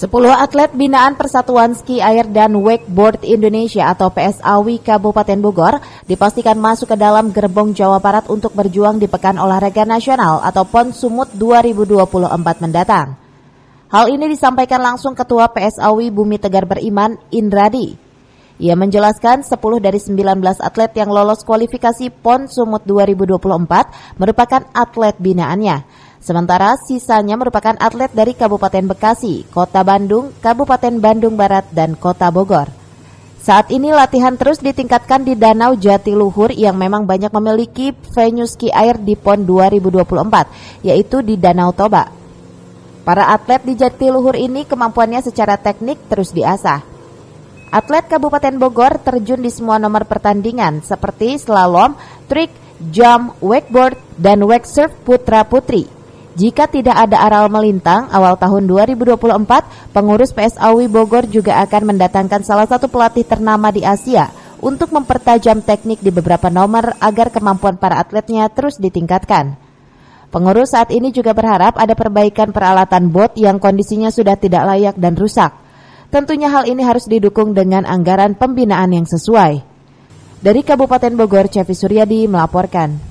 10 atlet binaan Persatuan Ski Air dan Wakeboard Indonesia atau PSAWI Kabupaten Bogor dipastikan masuk ke dalam gerbong Jawa Barat untuk berjuang di Pekan Olahraga Nasional atau PON Sumut 2024 mendatang. Hal ini disampaikan langsung Ketua PSAWI Bumi Tegar Beriman, Indradi. Ia menjelaskan 10 dari 19 atlet yang lolos kualifikasi PON Sumut 2024 merupakan atlet binaannya. Sementara sisanya merupakan atlet dari Kabupaten Bekasi, Kota Bandung, Kabupaten Bandung Barat, dan Kota Bogor. Saat ini latihan terus ditingkatkan di Danau Jatiluhur yang memang banyak memiliki venue ski air di PON 2024, yaitu di Danau Toba. Para atlet di Jatiluhur ini kemampuannya secara teknik terus diasah. Atlet Kabupaten Bogor terjun di semua nomor pertandingan seperti slalom, trik, jump, wakeboard, dan wakesurf putra-putri. Jika tidak ada aral melintang, awal tahun 2024, pengurus PSAWI Bogor juga akan mendatangkan salah satu pelatih ternama di Asia untuk mempertajam teknik di beberapa nomor agar kemampuan para atletnya terus ditingkatkan. Pengurus saat ini juga berharap ada perbaikan peralatan bot yang kondisinya sudah tidak layak dan rusak. Tentunya hal ini harus didukung dengan anggaran pembinaan yang sesuai. Dari Kabupaten Bogor, Cevi Suryadi melaporkan.